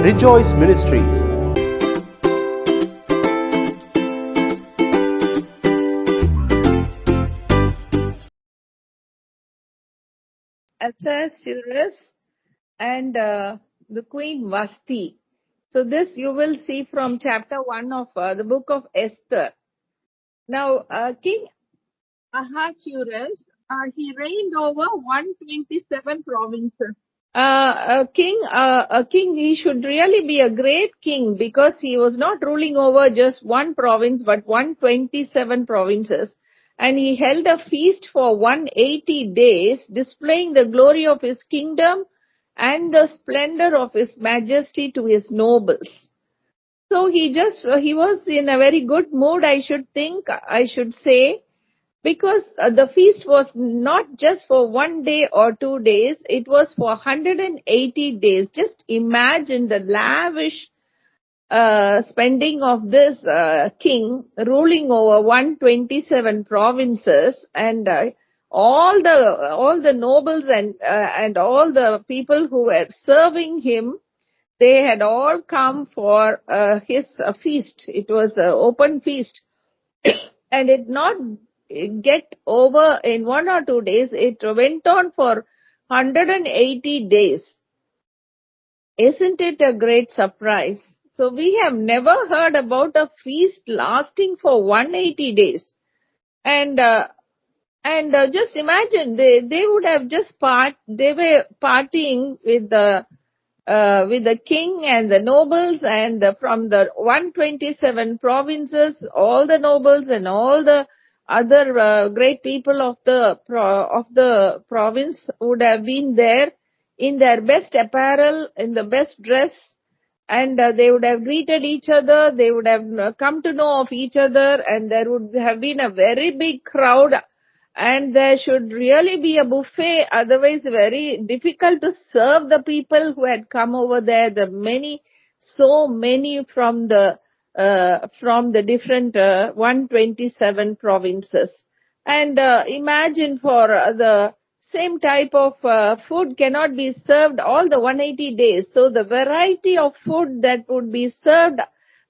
Rejoice Ministries. Ahasuerus and the Queen Vasti. So this you will see from chapter 1 of the book of Esther. Now, King Ahasuerus, he reigned over 127 provinces. A king, he should really be a great king because he was not ruling over just one province but 127 provinces. And he held a feast for 180 days, displaying the glory of his kingdom and the splendor of his majesty to his nobles. So he was in a very good mood, I should say, because the feast was not just for 1 day or 2 days, it was for 180 days. Just imagine the lavish spending of this king ruling over 127 provinces, and all the nobles and all the people who were serving him, they had all come for his feast. It was an open feast. And it not get over in 1 or 2 days. It went on for 180 days. Isn't it a great surprise? So we have never heard about a feast lasting for 180 days. And just imagine, they would have they were partying with the king and the nobles, and from the 127 provinces, all the nobles and all the other great people of the province would have been there in their best apparel, in the best dress, and they would have greeted each other. They would have come to know of each other, and there would have been a very big crowd, and there should really be a buffet, otherwise very difficult to serve the people who had come over there, so many from the different 127 provinces. And imagine, for the same type of food cannot be served all the 180 days. So the variety of food that would be served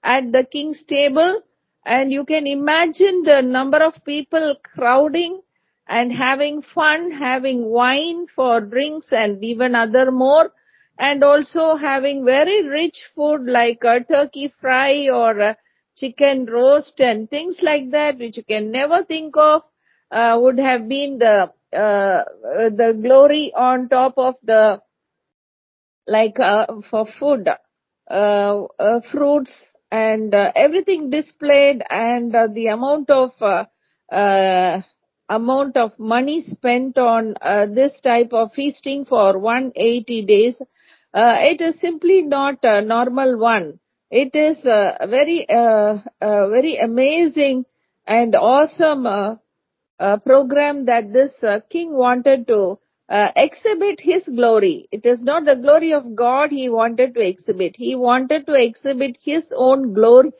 at the king's table, and you can imagine the number of people crowding and having fun, having wine for drinks and even other more, and also having very rich food like a turkey fry or a chicken roast and things like that, which you can never think of, would have been the glory on top of the, like for food, fruits and everything displayed, and the amount of money spent on this type of feasting for 180 days. It is simply not a normal one. It is a very amazing and awesome program that this king wanted to exhibit his glory. It is not the glory of God he wanted to exhibit. He wanted to exhibit his own glory.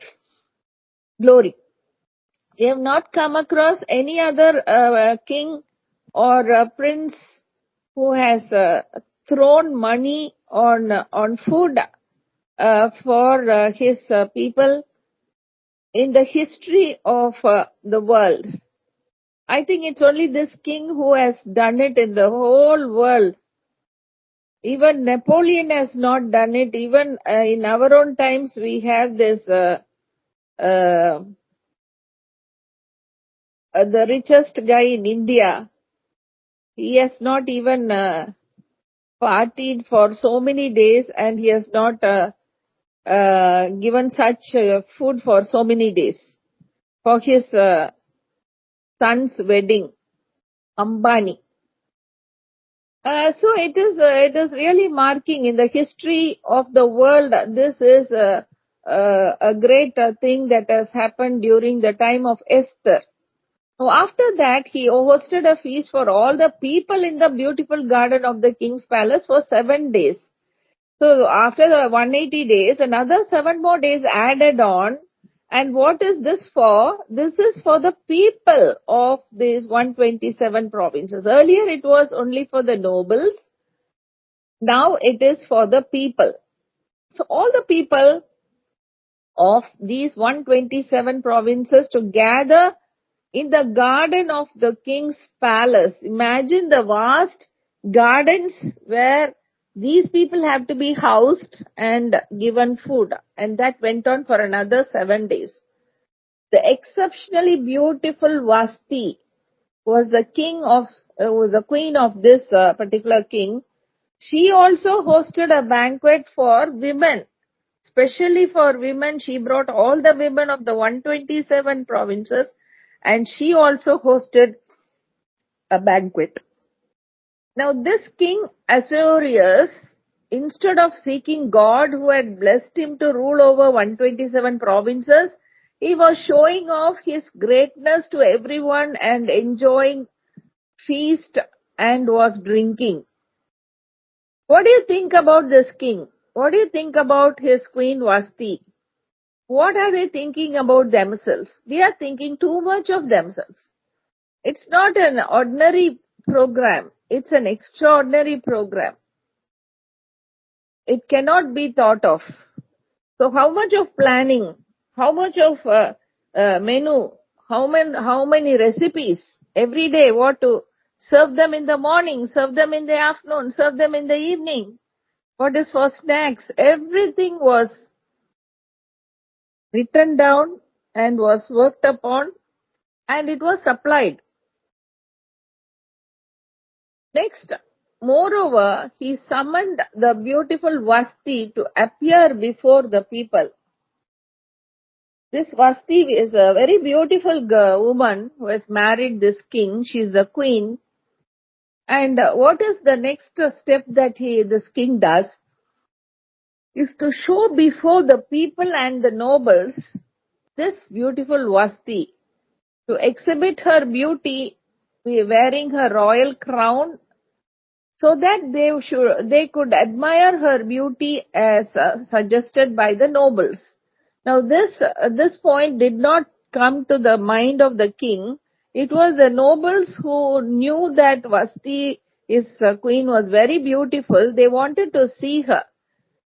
We have not come across any other king or prince who has thrown money on food for his people in the history of the world. I think it's only this king who has done it in the whole world. Even Napoleon has not done it. Even in our own times, we have this, the richest guy in India. He has not even partied for so many days, and he has not given such food for so many days for his son's wedding, Ambani. So it is really marking in the history of the world. This is a great thing that has happened during the time of Esther. Now, after that, he hosted a feast for all the people in the beautiful garden of the king's palace for 7 days. So after the 180 days, another 7 more days added on. And what is this for? This is for the people of these 127 provinces. Earlier it was only for the nobles. Now it is for the people. So all the people of these 127 provinces to gather in the garden of the king's palace. Imagine the vast gardens where these people have to be housed and given food. And that went on for another 7 days. The exceptionally beautiful Vasti was the was the queen of this particular king. She also hosted a banquet for women. Especially for women, she brought all the women of the 127 provinces, and she also hosted a banquet. Now this king Assuerus, instead of seeking God who had blessed him to rule over 127 provinces, he was showing off his greatness to everyone and enjoying feast and was drinking. What do you think about this king? What do you think about his queen Vasti? What are they thinking about themselves? They are thinking too much of themselves. It's not an ordinary program. It's an extraordinary program. It cannot be thought of. So how much of planning, how much of menu, how many recipes every day, what to serve them in the morning, serve them in the afternoon, serve them in the evening. What is for snacks? Everything was written down and was worked upon and it was supplied. Next, moreover, he summoned the beautiful Vasti to appear before the people. This Vasti is a very beautiful woman who has married this king. She is the queen. And what is the next step that this king does? Is to show before the people and the nobles this beautiful Vasti, to exhibit her beauty, wearing her royal crown, so that they could admire her beauty as suggested by the nobles. Now this point did not come to the mind of the king. It was the nobles who knew that Vasti, his queen, was very beautiful. They wanted to see her.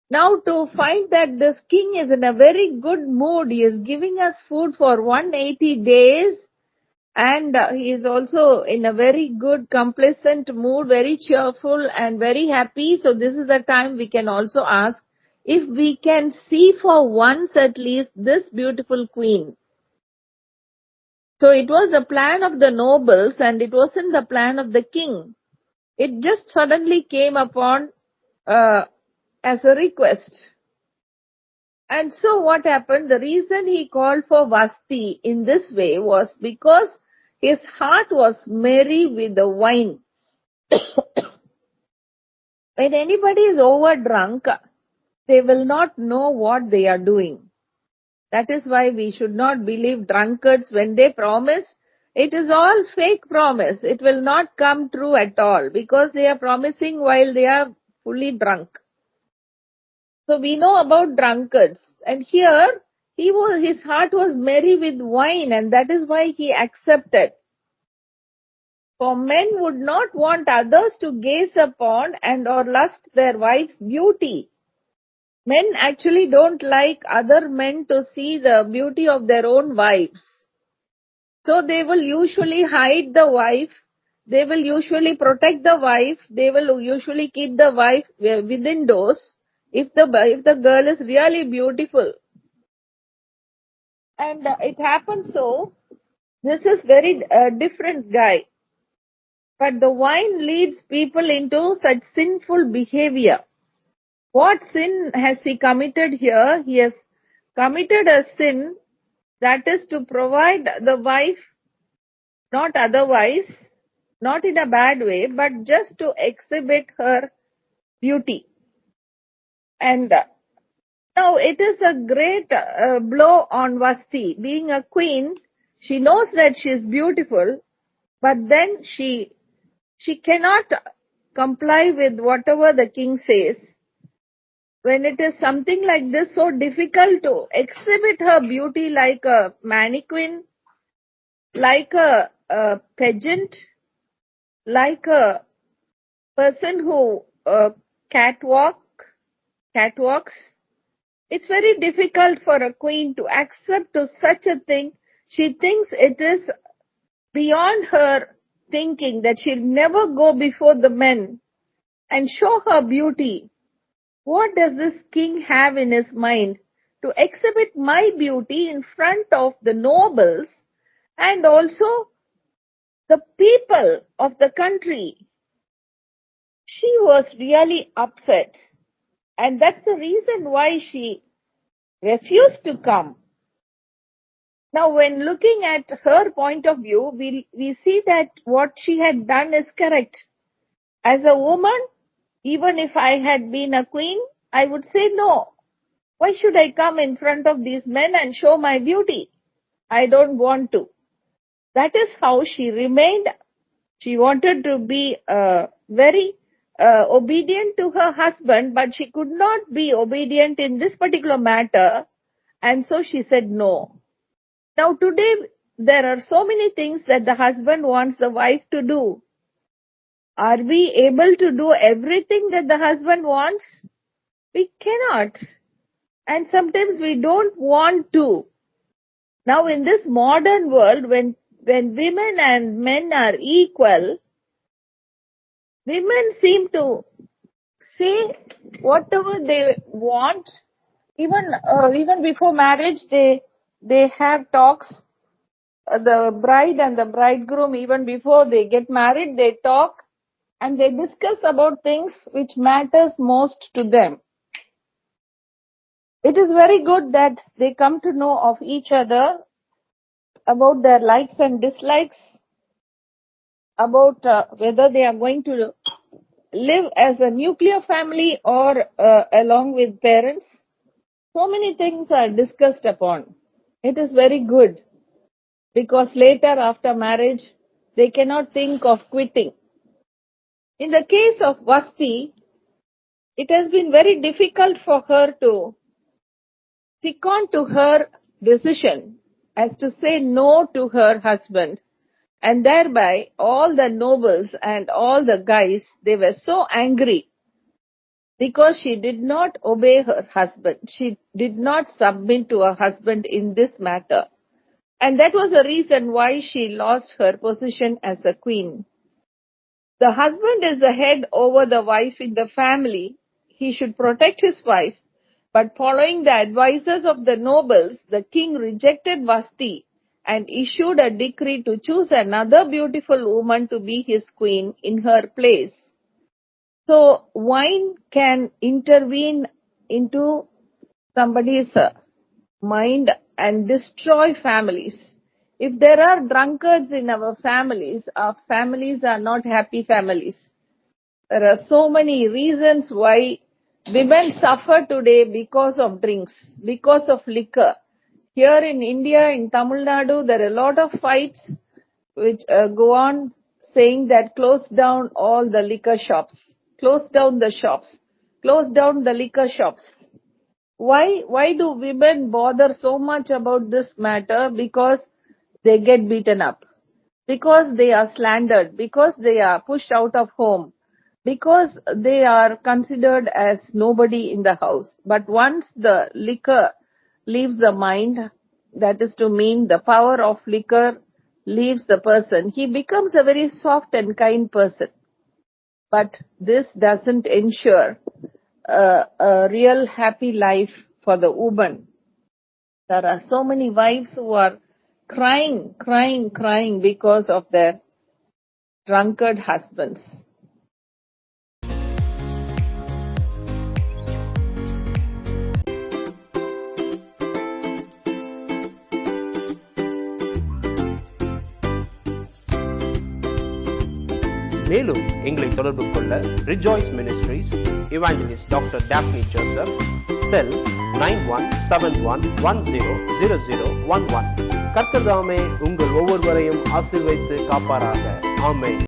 Now to find that this king is in a very good mood, he is giving us food for 180 days and he is also in a very good complacent mood, very cheerful and very happy. So this is the time we can also ask if we can see for once at least this beautiful queen. So it was the plan of the nobles and it wasn't the plan of the king. It just suddenly came upon as a request. And so what happened? The reason he called for Vasti in this way was because his heart was merry with the wine. When anybody is over drunk, they will not know what they are doing. That is why we should not believe drunkards when they promise. It is all fake promise. It will not come true at all because they are promising while they are fully drunk. So we know about drunkards. And here, his heart was merry with wine and that is why he accepted. For men would not want others to gaze upon and or lust their wife's beauty. Men actually don't like other men to see the beauty of their own wives. So they will usually hide the wife. They will usually protect the wife. They will usually keep the wife within doors if the girl is really beautiful. And it happens so. This is very different guy. But the wine leads people into such sinful behavior. What sin has he committed here? He has committed a sin that is to provide the wife, not otherwise, not in a bad way, but just to exhibit her beauty. And now it is a great blow on Vasti. Being a queen, she knows that she is beautiful, but then she cannot comply with whatever the king says. When it is something like this, so difficult to exhibit her beauty like a mannequin, like a pageant, like a person who catwalks. It's very difficult for a queen to accept to such a thing. She thinks it is beyond her thinking that she'll never go before the men and show her beauty. What does this king have in his mind to exhibit my beauty in front of the nobles and also the people of the country? She was really upset, and that's the reason why she refused to come. Now, when looking at her point of view, we see that what she had done is correct. As a woman, even if I had been a queen, I would say no. Why should I come in front of these men and show my beauty? I don't want to. That is how she remained. She wanted to be very obedient to her husband, but she could not be obedient in this particular matter. And so she said no. Now today, there are so many things that the husband wants the wife to do. Are we able to do everything that the husband wants? We cannot. And sometimes we don't want to. Now in this modern world, when women and men are equal, women seem to say whatever they want. Even before marriage, they have talks. The bride and the bridegroom, even before they get married, they talk and they discuss about things which matters most to them. It is very good that they come to know of each other, about their likes and dislikes, about whether they are going to live as a nuclear family or along with parents. So many things are discussed upon. It is very good because later after marriage, they cannot think of quitting. In the case of Vasti, it has been very difficult for her to stick on to her decision as to say no to her husband. And thereby, all the nobles and all the guys, they were so angry because she did not obey her husband. She did not submit to her husband in this matter. And that was the reason why she lost her position as a queen. The husband is the head over the wife in the family. He should protect his wife. But following the advices of the nobles, the king rejected Vasti and issued a decree to choose another beautiful woman to be his queen in her place. So wine can intervene into somebody's mind and destroy families. If there are drunkards in our families are not happy families. There are so many reasons why women suffer today because of drinks, because of liquor. Here in India, in Tamil Nadu, there are a lot of fights which go on saying that close down all the liquor shops, close down the shops, close down the liquor shops. Why do women bother so much about this matter? Because they get beaten up, because they are slandered, because they are pushed out of home, because they are considered as nobody in the house. But once the liquor leaves the mind, that is to mean the power of liquor leaves the person, he becomes a very soft and kind person. But this doesn't ensure a real happy life for the woman. There are so many wives who are crying because of their drunkard husbands. மேலும் எங்களை தொடர்பு கொள்ள rejoice ministries, evangelist doctor Daphne Joseph, cell 9171100011. கர்த்தர் தாமே உங்கள் ஒவ்வொருவரையும் ஆசீர்வதித்து காப்பாராக. ஆமென்.